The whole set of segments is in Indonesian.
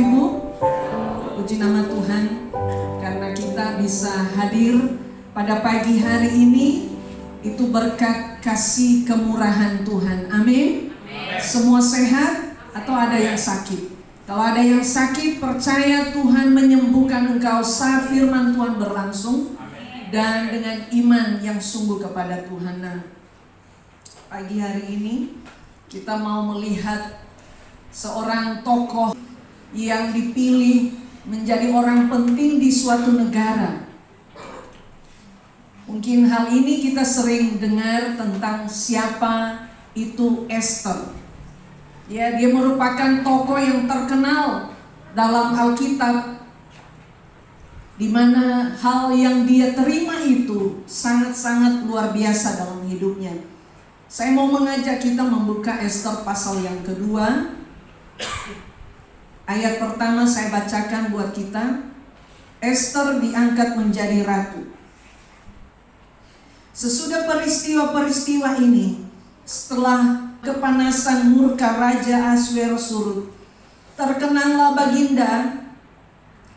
Ibu, puji nama Tuhan karena kita bisa hadir pada pagi hari ini. Itu berkat kasih kemurahan Tuhan. Amin. Semua sehat atau ada yang sakit? Kalau ada yang sakit, percaya Tuhan menyembuhkan engkau saat firman Tuhan berlangsung. Dan dengan iman yang sungguh kepada Tuhan. Nah, pagi hari ini kita mau melihat seorang tokoh yang dipilih menjadi orang penting di suatu negara. Mungkin hal ini kita sering dengar tentang siapa itu Esther. Ya, dia merupakan tokoh yang terkenal dalam Alkitab, di mana hal yang dia terima itu sangat-sangat luar biasa dalam hidupnya. Saya mau mengajak kita membuka Esther pasal yang kedua. Ayat pertama saya bacakan buat kita. Esther diangkat menjadi ratu. Sesudah peristiwa-peristiwa ini, setelah kepanasan murka Raja Ahasweros surut, terkenanglah Baginda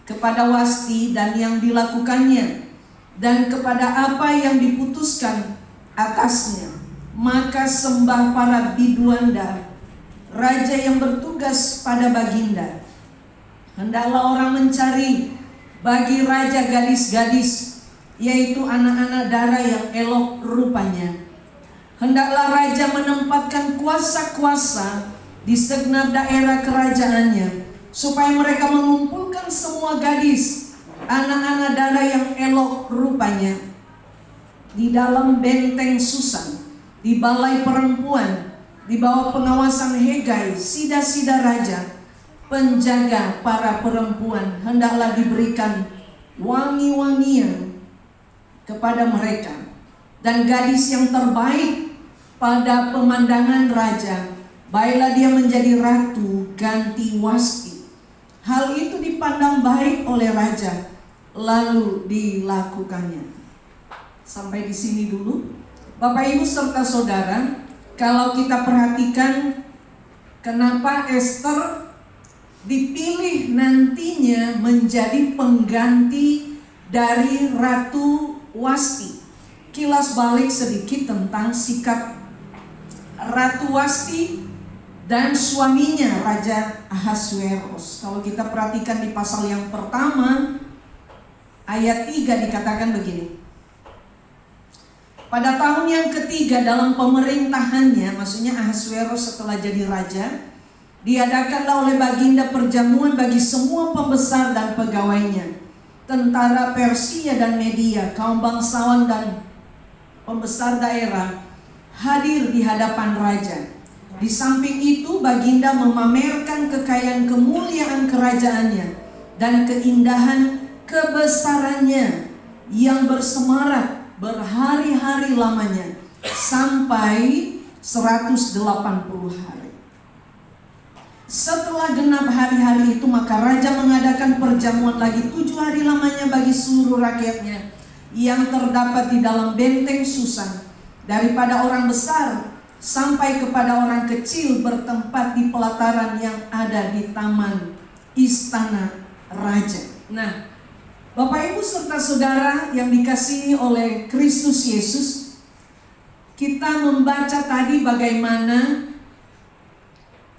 kepada Wasti dan yang dilakukannya, dan kepada apa yang diputuskan atasnya. Maka sembah para biduanda, raja yang bertugas pada Baginda. Hendaklah orang mencari bagi raja gadis-gadis, yaitu anak-anak dara yang elok rupanya. Hendaklah raja menempatkan kuasa-kuasa di segenap daerah kerajaannya, supaya mereka mengumpulkan semua gadis, anak-anak dara yang elok rupanya, di dalam benteng Susan, di balai perempuan, di bawah pengawasan Hegai, sida-sida raja, penjaga para perempuan. Hendaklah diberikan wangi-wangian kepada mereka, dan gadis yang terbaik pada pemandangan raja, baiklah dia menjadi ratu ganti Wasti. Hal itu dipandang baik oleh raja, lalu dilakukannya. Sampai di sini dulu, Bapak Ibu serta saudara. Kalau kita perhatikan, kenapa Esther dipilih nantinya menjadi pengganti dari Ratu Wasti. Kilas balik sedikit tentang sikap Ratu Wasti dan suaminya Raja Ahasweros. Kalau kita perhatikan di pasal yang pertama, ayat 3 dikatakan begini. Pada tahun yang ketiga dalam pemerintahannya, maksudnya Ahasweros setelah jadi raja, diadakanlah oleh Baginda perjamuan bagi semua pembesar dan pegawainya, tentara Persia dan Media, kaum bangsawan dan pembesar daerah hadir di hadapan raja. Di samping itu, Baginda memamerkan kekayaan kemuliaan kerajaannya dan keindahan kebesarannya yang bersemarak berhari-hari lamanya, sampai 180 hari. Setelah genap hari-hari itu, maka raja mengadakan perjamuan lagi 7 hari lamanya bagi seluruh rakyatnya yang terdapat di dalam benteng Susan, daripada orang besar sampai kepada orang kecil, bertempat di pelataran yang ada di taman istana raja. Nah, Bapak Ibu serta saudara yang dikasihi oleh Kristus Yesus, kita membaca tadi bagaimana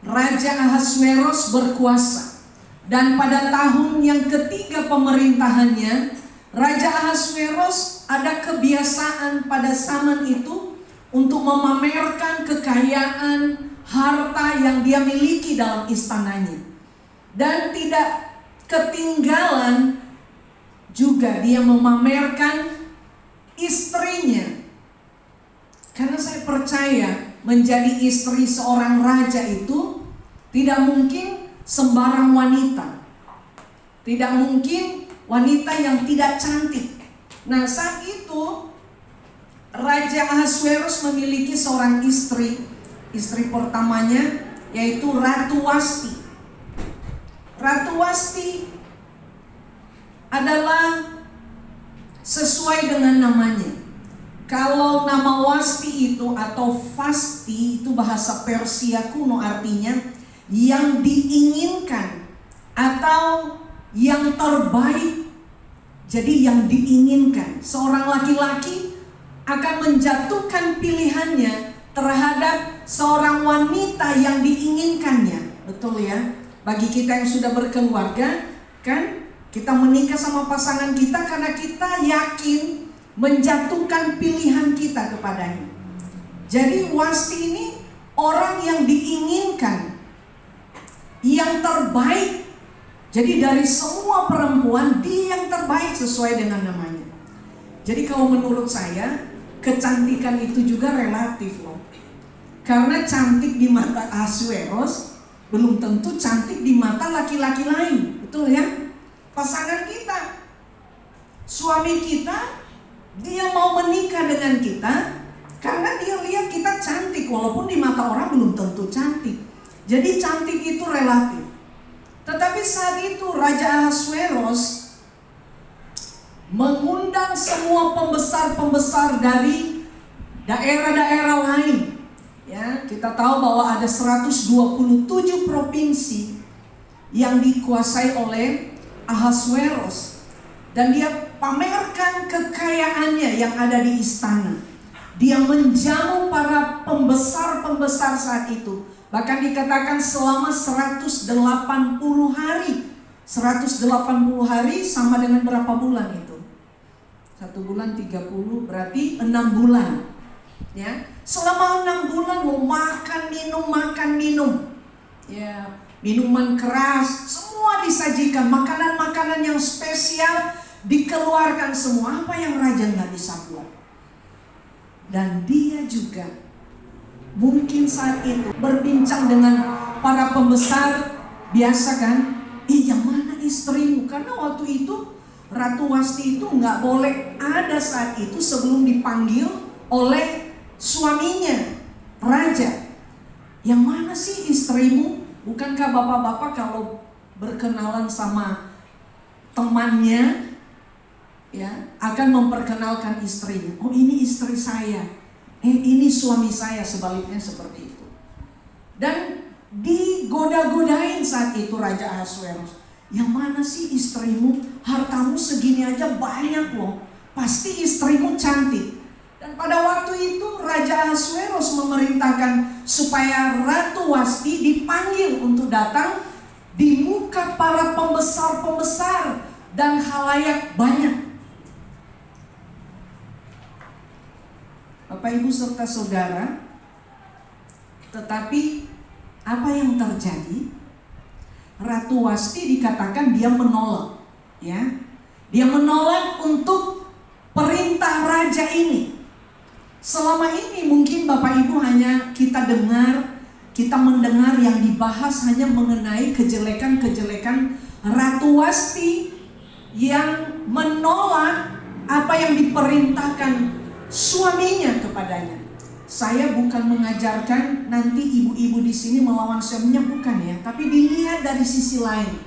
Raja Ahasweros berkuasa. Dan pada tahun yang ketiga pemerintahannya, Raja Ahasweros ada kebiasaan pada zaman itu untuk memamerkan kekayaan, harta yang dia miliki dalam istananya. Dan tidak ketinggalan juga dia memamerkan istrinya. Karena saya percaya menjadi istri seorang raja itu tidak mungkin sembarang wanita. Tidak mungkin wanita yang tidak cantik. Nah, saat itu Raja Ahasweros memiliki seorang istri. Istri pertamanya yaitu Ratu Wasti. Ratu Wasti adalah sesuai dengan namanya. Kalau nama Wasti itu atau Vasti itu bahasa Persia kuno, artinya yang diinginkan atau yang terbaik. Jadi yang diinginkan, seorang laki-laki akan menjatuhkan pilihannya terhadap seorang wanita yang diinginkannya. Betul ya? Bagi kita yang sudah berkeluarga, kan kita menikah sama pasangan kita karena kita yakin menjatuhkan pilihan kita kepadanya. Jadi Wasti ini orang yang diinginkan, yang terbaik. Jadi dari semua perempuan, dia yang terbaik sesuai dengan namanya. Jadi kalau menurut saya, kecantikan itu juga relatif loh. Karena cantik di mata Ahasuerus belum tentu cantik di mata laki-laki lain. Betul ya? Pasangan kita, suami kita, dia mau menikah dengan kita karena dia lihat kita cantik, walaupun di mata orang belum tentu cantik. Jadi cantik itu relatif. Tetapi saat itu Raja Ahasuerus mengundang semua pembesar-pembesar dari daerah-daerah lain. Ya, kita tahu bahwa ada 127 provinsi yang dikuasai oleh Ahasuerus, dan dia pamerkan kekayaannya yang ada di istana. Dia menjamu para pembesar-pembesar saat itu. Bahkan dikatakan selama 180 hari. 180 hari sama dengan berapa bulan itu? 1 bulan 30, berarti 6 bulan. Ya, selama 6 bulan mau makan minum. Ya, minuman keras, semua disajikan, makanan-makanan yang spesial dikeluarkan semua. Apa yang raja nggak bisa buat? Dan dia juga mungkin saat itu berbincang dengan para pembesar. Biasa kan, yang mana istrimu? Karena waktu itu Ratu Wasti itu nggak boleh ada saat itu sebelum dipanggil oleh suaminya, raja. Yang mana sih istrimu? Bukankah bapak-bapak kalau berkenalan sama temannya, ya, akan memperkenalkan istrinya. Oh, ini istri saya. Ini suami saya, sebaliknya seperti itu. Dan digoda-godain saat itu Raja Ahasuerus. Yang mana sih istrimu? Hartamu segini aja banyak loh. Pasti istrimu cantik. Dan pada waktu itu Raja Ahasuerus memerintahkan supaya Ratu Wasti dipanggil untuk datang di muka para pembesar-pembesar dan khalayak banyak. Bapak, Ibu, serta saudara, tetapi apa yang terjadi? Ratu Wasti dikatakan dia menolak, ya. Dia menolak untuk perintah raja ini. Selama ini mungkin Bapak Ibu hanya kita mendengar yang dibahas hanya mengenai kejelekan-kejelekan Ratu Wasti yang menolak apa yang diperintahkan suaminya kepadanya. Saya bukan mengajarkan nanti ibu-ibu di sini melawan suaminya, bukan ya. Tapi dilihat dari sisi lain.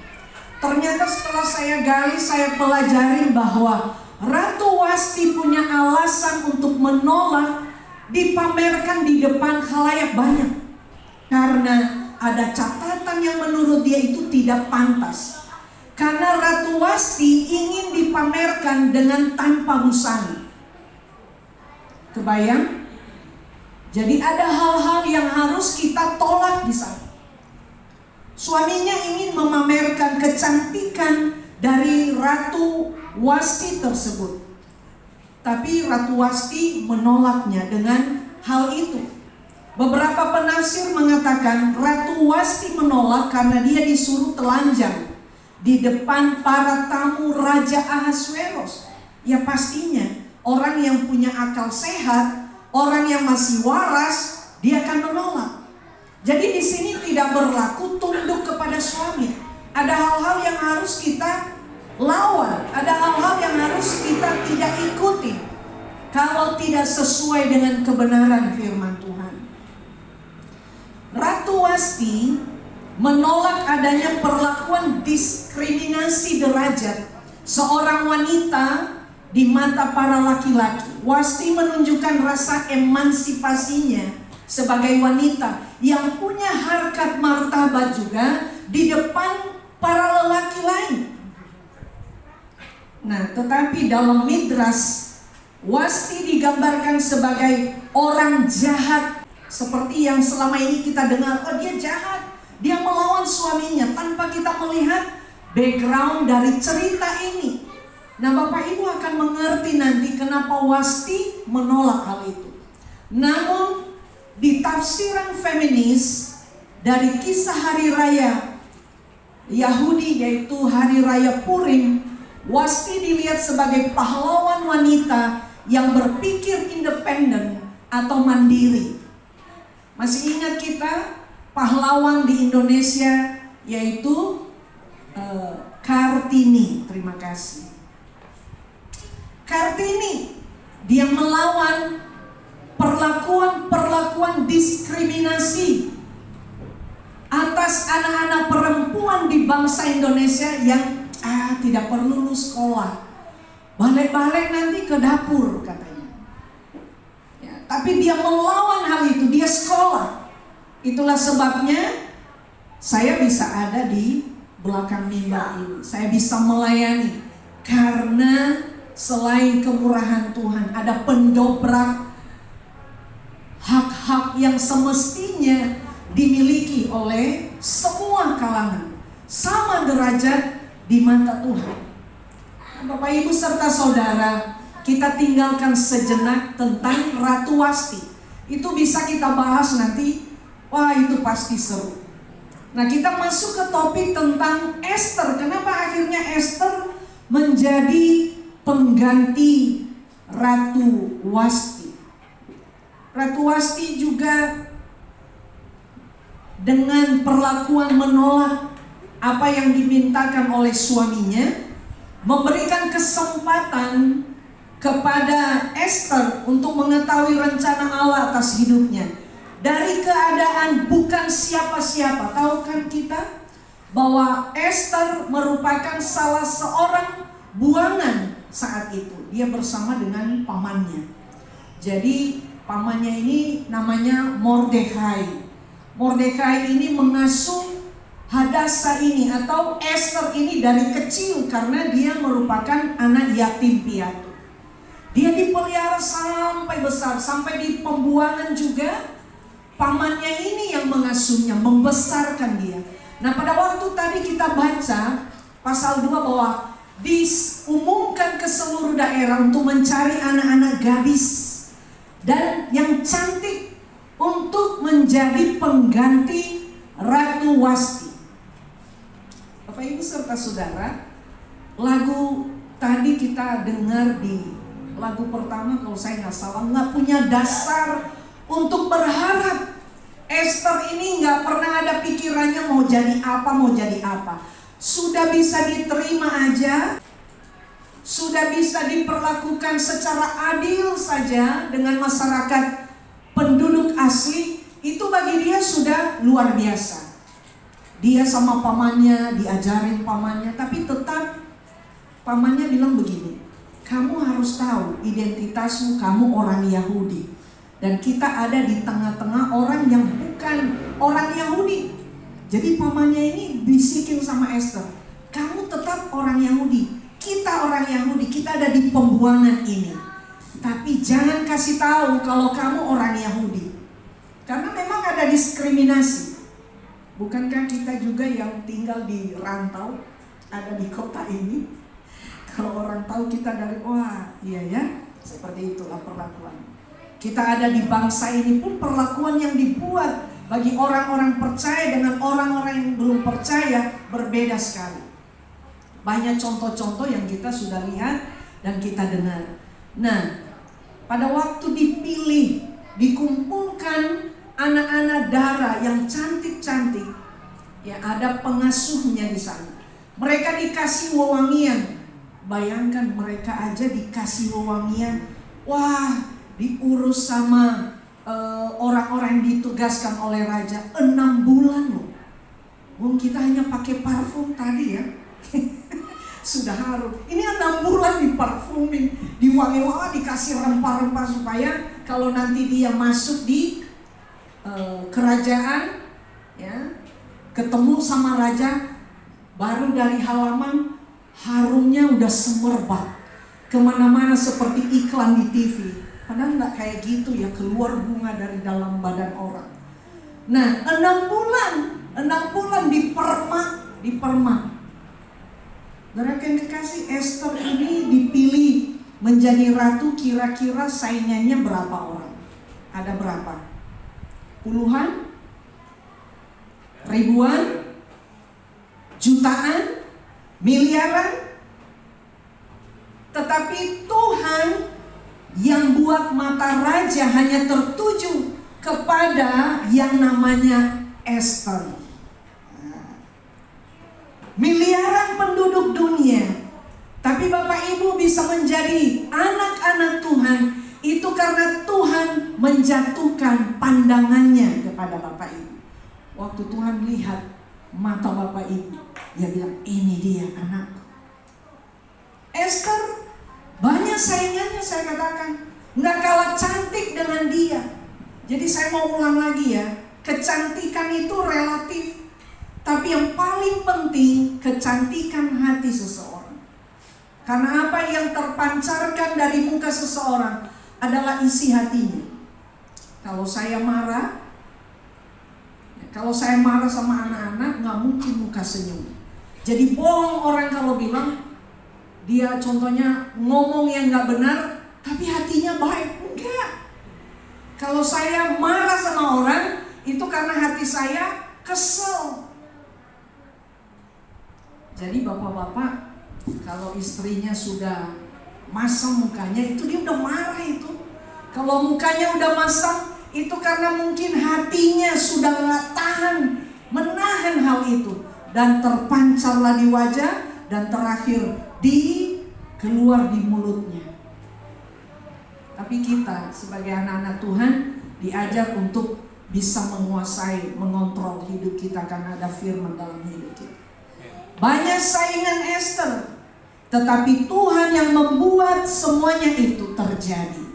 Ternyata setelah saya gali, saya pelajari bahwa Ratu Wasti punya alasan untuk menolak dipamerkan di depan khalayak banyak. Karena ada catatan yang menurut dia itu tidak pantas. Karena Ratu Wasti ingin dipamerkan dengan tanpa busana. Kebayang? Jadi ada hal-hal yang harus kita tolak di sana. Suaminya ingin memamerkan kecantikan dari Ratu Wasti tersebut. Tapi Ratu Wasti menolaknya dengan hal itu. Beberapa penafsir mengatakan Ratu Wasti menolak karena dia disuruh telanjang di depan para tamu Raja Ahasuerus. Ya pastinya orang yang punya akal sehat, orang yang masih waras, dia akan menolak. Jadi di sini tidak berlaku tunduk kepada suami. Ada hal-hal yang harus kita lawan, ada hal-hal yang harus kita tidak ikuti kalau tidak sesuai dengan kebenaran firman Tuhan. Ratu Wasti menolak adanya perlakuan diskriminasi derajat seorang wanita di mata para laki-laki. Wasti menunjukkan rasa emansipasinya sebagai wanita yang punya harkat martabat juga di depan para lelaki lain. Nah, tetapi dalam Midras, Wasti digambarkan sebagai orang jahat. Seperti yang selama ini kita dengar, oh dia jahat, dia melawan suaminya, tanpa kita melihat background dari cerita ini. Nah, Bapak Ibu akan mengerti nanti kenapa Wasti menolak hal itu. Namun di tafsiran feminis dari kisah hari raya Yahudi, yaitu hari raya Purim, Wasti dilihat sebagai pahlawan wanita yang berpikir independen atau mandiri. Masih ingat kita pahlawan di Indonesia yaitu Kartini. Terima kasih. Kartini, dia melawan perlakuan diskriminasi atas anak-anak perempuan di bangsa Indonesia yang tidak perlu lulus sekolah, balik-balik nanti ke dapur katanya. Ya, tapi dia melawan hal itu, dia sekolah. Itulah sebabnya saya bisa ada di belakang mimbar ini, saya bisa melayani karena selain kemurahan Tuhan, ada pendobrak hak-hak yang semestinya dimiliki oleh semua kalangan, sama derajat di mata Tuhan. Bapak Ibu serta saudara, kita tinggalkan sejenak tentang Ratu Wasti. Itu bisa kita bahas nanti, wah itu pasti seru. Nah, kita masuk ke topik tentang Esther. Kenapa akhirnya Esther menjadi pengganti Ratu Wasti? Ratu Wasti juga dengan perlakuan menolak apa yang dimintakan oleh suaminya, memberikan kesempatan kepada Esther untuk mengetahui rencana Allah atas hidupnya. Dari keadaan bukan siapa-siapa, tahu kan kita bahwa Esther merupakan salah seorang buangan saat itu. Dia bersama dengan pamannya. Jadi pamannya ini namanya Mordekai. Mordekai ini mengasuh Hadasa ini atau Esther ini dari kecil karena dia merupakan anak yatim piatu. Dia dipelihara sampai besar, sampai di pembuangan juga pamannya ini yang mengasuhnya, membesarkan dia. Nah, pada waktu tadi kita baca pasal 2 bahwa diumumkan ke seluruh daerah untuk mencari anak-anak gadis dan yang cantik untuk menjadi pengganti Ratu Wasti. Bapak Ibu serta saudara, lagu tadi kita dengar di lagu pertama kalau saya nggak salah, nggak punya dasar untuk berharap. Esther ini nggak pernah ada pikirannya mau jadi apa. Sudah bisa diterima aja, sudah bisa diperlakukan secara adil saja dengan masyarakat penduduk asli. Itu bagi dia sudah luar biasa. Dia sama pamannya, diajarin pamannya, tapi tetap pamannya bilang begini, kamu harus tahu identitasmu, kamu orang Yahudi. Dan kita ada di tengah-tengah orang yang bukan orang Yahudi. Jadi pamannya ini bisikin sama Esther, kamu tetap orang Yahudi, kita orang Yahudi, kita ada di pembuangan ini. Tapi jangan kasih tahu kalau kamu orang Yahudi. Karena memang ada diskriminasi. Bukankah kita juga yang tinggal di rantau, ada di kota ini, kalau orang tahu kita dari, wah iya ya, seperti itulah perlakuan. Kita ada di bangsa ini pun perlakuan yang dibuat bagi orang-orang percaya dengan orang-orang yang belum percaya berbeda sekali. Banyak contoh-contoh yang kita sudah lihat dan kita dengar. Nah, pada waktu dipilih, dikumpulkan anak-anak dara yang cantik-cantik, ya ada pengasuhnya di sana. Mereka dikasih wewangian. Bayangkan mereka aja dikasih wewangian. Wah, diurus sama orang-orang yang ditugaskan oleh raja 6 bulan loh. Kita hanya pakai parfum tadi ya. Sudah harum. Ini 6 bulan diparfumin, diwangi-wangi, dikasih rempah-rempah supaya kalau nanti dia masuk di kerajaan, ya, ketemu sama raja, Baru dari halaman harumnya udah semerbak kemana-mana seperti iklan di TV. Padahal nggak kayak gitu ya, keluar bunga dari dalam badan orang. Nah, 6 bulan dipermak. Saudara yang dikasih, Esther ini dipilih menjadi ratu, kira-kira saingannya berapa orang? Ada berapa? Puluhan? Ribuan? Jutaan? Miliaran? Tetapi Tuhan yang buat mata raja hanya tertuju kepada yang namanya Esther. Miliaran penduduk dunia, tapi Bapak Ibu bisa menjadi anak-anak Tuhan itu karena Tuhan menjatuhkan pandangannya kepada Bapak Ibu. Waktu Tuhan lihat mata Bapak Ibu, Dia bilang, ini dia anakku. Esther banyak saingannya, saya katakan, nggak kalah cantik dengan dia. Jadi saya mau ulang lagi ya, kecantikan itu relatif, tapi yang paling penting kecantikan hati seseorang. Karena apa yang terpancarkan dari muka seseorang adalah isi hatinya. Kalau saya marah sama anak-anak, nggak mungkin muka senyum. Jadi bohong orang kalau bilang dia contohnya ngomong yang nggak benar, tapi hatinya baik. Enggak. Kalau saya marah sama orang, itu karena hati saya kesel. Jadi bapak-bapak, kalau istrinya sudah masam mukanya, itu dia udah marah itu. Kalau mukanya udah masam, itu karena mungkin hatinya sudah nggak tahan menahan hal itu, dan terpancarlah di wajah, dan terakhir keluar di mulutnya. Tapi kita sebagai anak-anak Tuhan diajar untuk bisa menguasai, mengontrol hidup kita karena ada firman dalam hidup kita. Banyak saingan Esther, tetapi Tuhan yang membuat semuanya itu terjadi.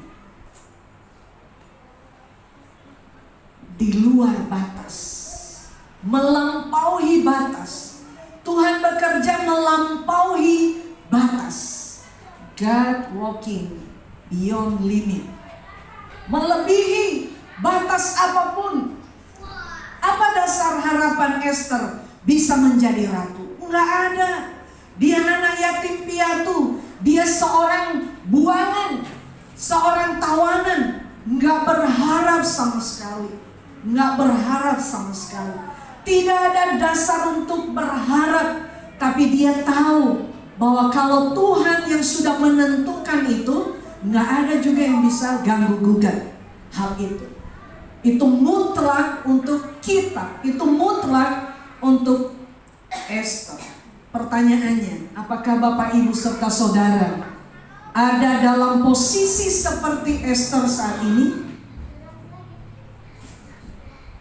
Di luar batas, melampaui batas. Tuhan bekerja melampaui batas. God walking beyond limit, melebihi batas apapun. Apa dasar harapan Esther bisa menjadi ratu? Enggak ada. Dia anak yatim piatu, dia seorang buangan, seorang tawanan, enggak berharap sama sekali. Tidak ada dasar untuk berharap, tapi dia tahu bahwa kalau Tuhan yang sudah menentukan itu, nggak ada juga yang bisa ganggu gugat hal itu. Itu mutlak untuk kita, itu mutlak untuk Esther. Pertanyaannya, apakah Bapak Ibu serta saudara ada dalam posisi seperti Esther saat ini?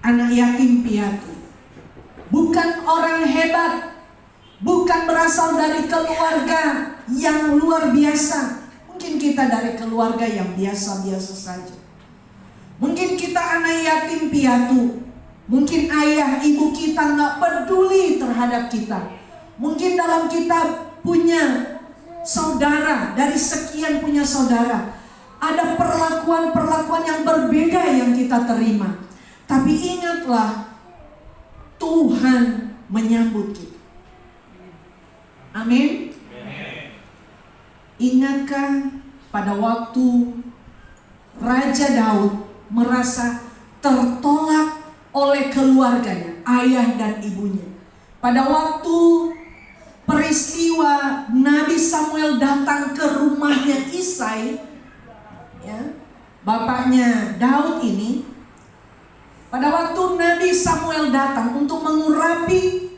Anak yatim piatu, bukan orang hebat, bukan berasal dari keluarga yang luar biasa. Mungkin kita dari keluarga yang biasa-biasa saja. Mungkin kita anak yatim piatu. Mungkin ayah ibu kita gak peduli terhadap kita. Mungkin dalam kita punya saudara, dari sekian punya saudara, ada perlakuan-perlakuan yang berbeda yang kita terima. Tapi ingatlah, Tuhan menyambut kita. Amin. Ingatkah pada waktu Raja Daud merasa tertolak oleh keluarganya, ayah dan ibunya? Pada waktu peristiwa Nabi Samuel datang ke rumahnya Isai, ya, bapaknya Daud ini, pada waktu Nabi Samuel datang untuk mengurapi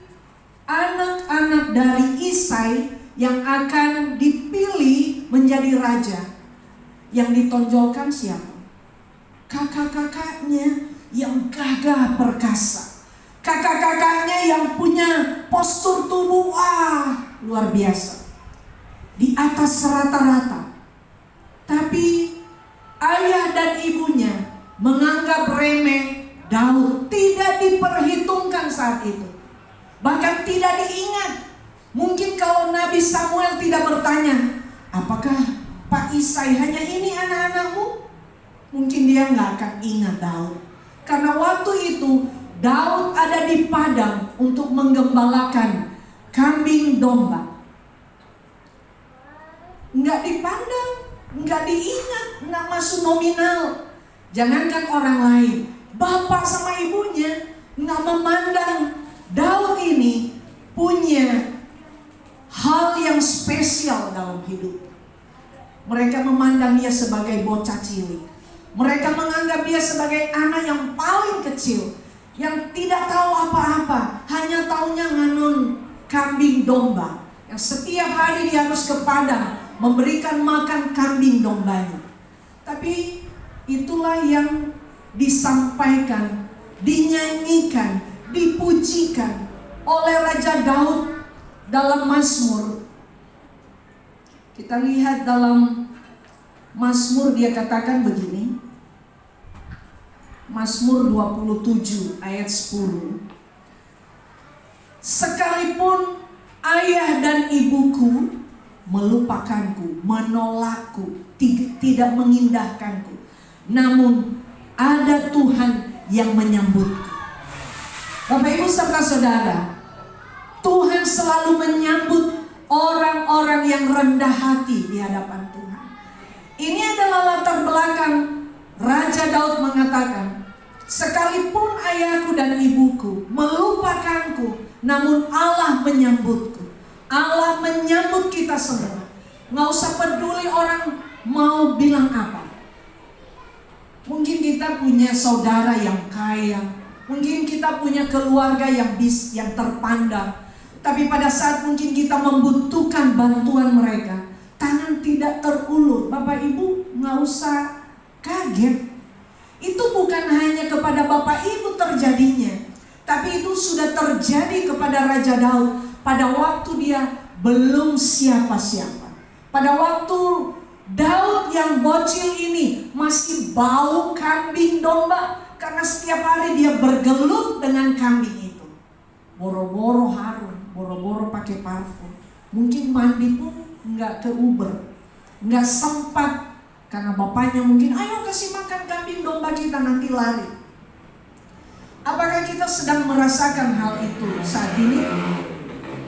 anak-anak dari Isai yang akan dipilih menjadi raja, yang ditonjolkan siapa? Kakak-kakaknya yang gagah perkasa, kakak-kakaknya yang punya postur tubuh luar biasa, di atas rata-rata. Tapi ayah dan ibunya menganggap remeh Daud, tidak diperhitungkan saat itu, bahkan tidak diingat. Mungkin kalau Nabi Samuel tidak bertanya, apakah Pak Isai hanya ini anak-anakmu? Mungkin dia nggak akan ingat Daud. Karena waktu itu Daud ada di padang untuk menggembalakan kambing domba. Nggak dipandang, nggak diingat, nggak masuk nominal. Jangankan orang lain, bapak sama ibunya nggak memandang Daud ini punya hal yang spesial dalam hidup. Mereka memandang dia sebagai bocah cilik. Mereka menganggap dia sebagai anak yang paling kecil, yang tidak tahu apa-apa, hanya taunya nganun kambing domba, yang setiap hari dia harus ke padang memberikan makan kambing dombanya. Tapi itulah yang disampaikan, dinyanyikan, dipujikan oleh Raja Daud dalam Mazmur. Kita lihat dalam Mazmur, dia katakan begini. Mazmur 27 ayat 10. Sekalipun ayah dan ibuku melupakanku, menolakku, tidak mengindahkanku, namun ada Tuhan yang menyambutku. Bapak Ibu serta saudara, Tuhan selalu menyambut orang-orang yang rendah hati di hadapan Tuhan. Ini adalah latar belakang Raja Daud mengatakan, sekalipun ayahku dan ibuku melupakanku, namun Allah menyambutku. Allah menyambut kita semua. Nggak usah peduli orang mau bilang apa. Mungkin kita punya saudara yang kaya, mungkin kita punya keluarga yang terpandang. Tapi pada saat mungkin kita membutuhkan bantuan mereka, tangan tidak terulur. Bapak Ibu nggak usah kaget. Itu bukan hanya kepada Bapak Ibu terjadinya, tapi itu sudah terjadi kepada Raja Daud pada waktu dia belum siapa-siapa. Pada waktu Daud yang bocil ini masih bau kambing domba, karena setiap hari dia bergelut dengan kambing itu. Boro-boro harum, boro-boro pakai parfum. Mungkin mandi pun nggak keuber, nggak sempat. Karena bapaknya mungkin, ayo kasih makan kambing domba kita, nanti lari. Apakah kita sedang merasakan hal itu saat ini?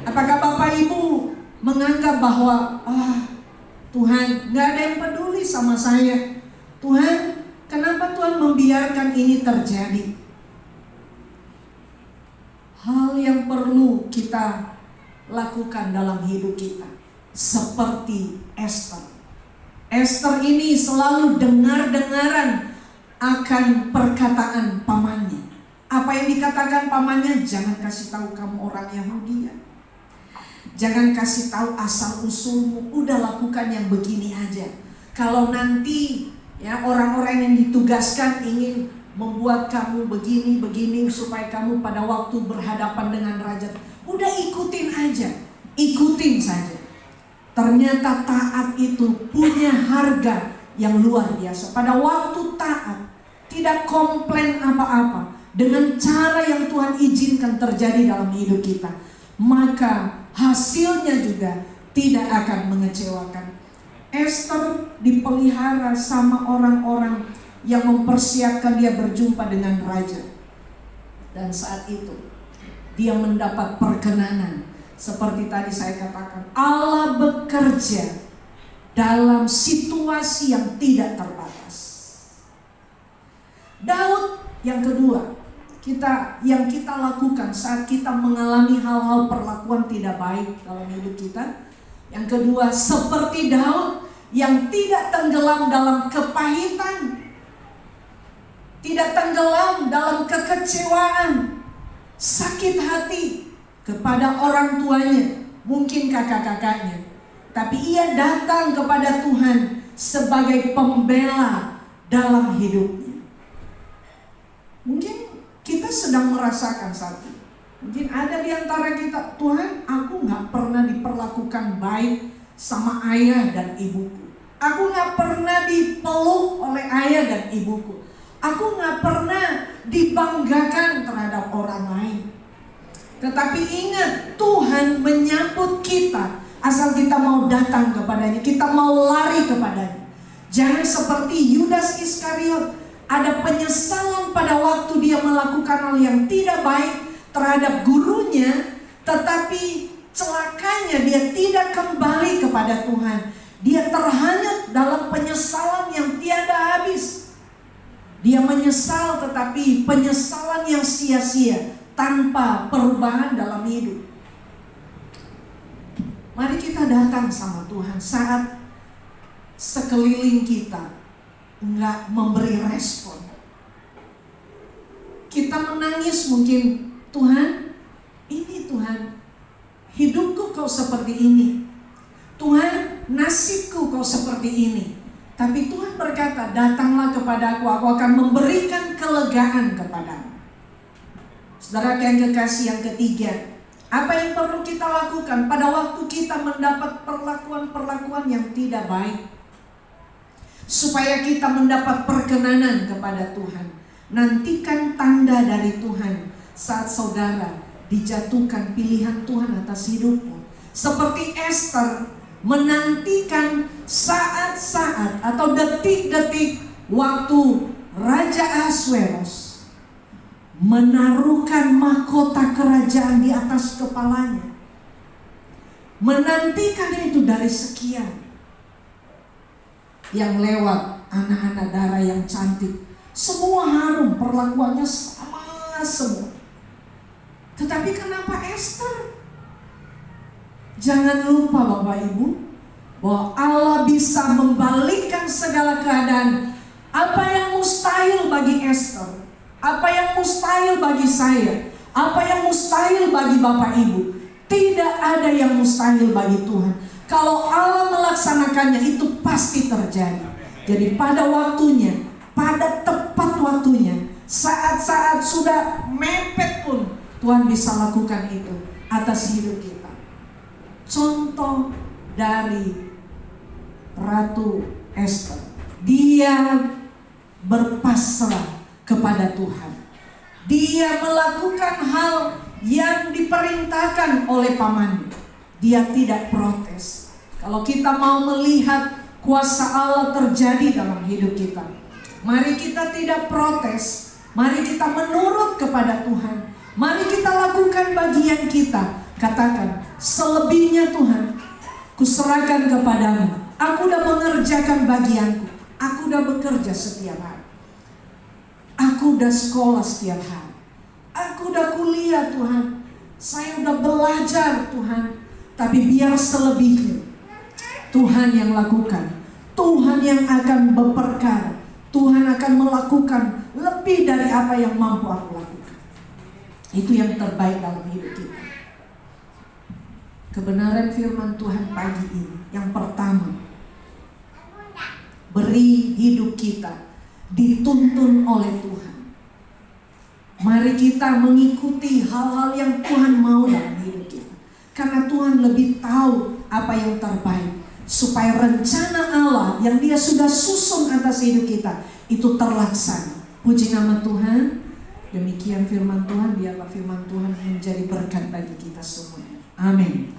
Apakah Bapak Ibu menganggap bahwa Tuhan gak ada yang peduli sama saya? Tuhan, kenapa Tuhan membiarkan ini terjadi? Hal yang perlu kita lakukan dalam hidup kita seperti Esther. Esther ini selalu dengar-dengaran akan perkataan pamannya. Apa yang dikatakan pamannya? Jangan kasih tahu kamu orang Yahudi ya. Jangan kasih tahu asal usulmu. Udah lakukan yang begini aja. Kalau nanti ya orang-orang yang ditugaskan ingin membuat kamu begini supaya kamu pada waktu berhadapan dengan raja, udah ikutin aja, ikutin saja. Ternyata taat itu punya harga yang luar biasa. Pada waktu taat, tidak komplain apa-apa, dengan cara yang Tuhan izinkan terjadi dalam hidup kita, maka hasilnya juga tidak akan mengecewakan. Esther dipelihara sama orang-orang yang mempersiapkan dia berjumpa dengan raja. Dan saat itu dia mendapat perkenanan. Seperti tadi saya katakan, Allah bekerja dalam situasi yang tidak terbatas. Daud yang kedua, yang kita lakukan saat kita mengalami hal-hal perlakuan tidak baik dalam hidup kita. Yang kedua, seperti Daud yang tidak tenggelam dalam kepahitan, tidak tenggelam dalam kekecewaan, sakit hati kepada orang tuanya, mungkin kakak-kakaknya, tapi ia datang kepada Tuhan sebagai pembela dalam hidupnya. Mungkin kita sedang merasakan satu. Mungkin ada di antara kita, Tuhan, aku gak pernah diperlakukan baik sama ayah dan ibuku. Aku gak pernah dipeluk oleh ayah dan ibuku. Aku gak pernah dibanggakan terhadap orang lain. Tetapi ingat, Tuhan menyambut kita asal kita mau datang kepadanya, kita mau lari kepadanya. Jangan seperti Yudas Iskariot, ada penyesalan pada waktu dia melakukan hal yang tidak baik terhadap gurunya, tetapi celakanya dia tidak kembali kepada Tuhan. Dia terhanyut dalam penyesalan yang tiada habis. Dia menyesal, tetapi penyesalan yang sia-sia, tanpa perubahan dalam hidup. Mari kita datang sama Tuhan saat sekeliling kita nggak memberi respon. Kita menangis mungkin, Tuhan, ini Tuhan, hidupku kau seperti ini. Tuhan, nasibku kau seperti ini. Tapi Tuhan berkata, datanglah kepadaku, aku akan memberikan kelegaan kepadamu. Saudara yang kekasih, yang ketiga, apa yang perlu kita lakukan pada waktu kita mendapat perlakuan-perlakuan yang tidak baik, supaya kita mendapat perkenanan kepada Tuhan? Nantikan tanda dari Tuhan saat saudara dijatuhkan pilihan Tuhan atas hidupmu. Seperti Esther menantikan saat-saat atau detik-detik waktu Raja Ahasweros menaruhkan mahkota kerajaan di atas kepalanya. Menantikan itu dari sekian yang lewat, anak-anak darah yang cantik, semua harum, perlakuannya sama semua. Tetapi kenapa Esther? Jangan lupa Bapak Ibu, bahwa Allah bisa membalikkan segala keadaan. Apa yang mustahil bagi Esther, apa yang mustahil bagi saya, apa yang mustahil bagi Bapak Ibu, tidak ada yang mustahil bagi Tuhan. Kalau Allah melaksanakannya, itu pasti terjadi. Jadi pada waktunya, pada tepat waktunya, saat-saat sudah mepet pun, Tuhan bisa lakukan itu atas hidup kita. Contoh dari Ratu Esther, dia berpasrah kepada Tuhan. Dia melakukan hal yang diperintahkan oleh pamannya. Dia tidak protes. Kalau kita mau melihat kuasa Allah terjadi dalam hidup kita, mari kita tidak protes. Mari kita menurut kepada Tuhan. Mari kita lakukan bagian kita. Katakan, selebihnya Tuhan, kuserahkan kepadamu. Aku udah mengerjakan bagianku. Aku udah bekerja setiap hari. Aku udah sekolah setiap hari. Aku udah kuliah Tuhan. Saya udah belajar Tuhan. Tapi biar selebihnya Tuhan yang lakukan. Tuhan yang akan berperkara. Tuhan akan melakukan lebih dari apa yang mampu aku lakukan. Itu yang terbaik dalam hidup kita. Kebenaran firman Tuhan pagi ini, yang pertama, beri hidup kita dituntun oleh Tuhan. Mari kita mengikuti hal-hal yang Tuhan mau dalam hidup kita. Karena Tuhan lebih tahu apa yang terbaik, supaya rencana Allah yang Dia sudah susun atas hidup kita itu terlaksana. Puji nama Tuhan. Demikian firman Tuhan. Biarlah firman Tuhan menjadi berkat bagi kita semua. Amin.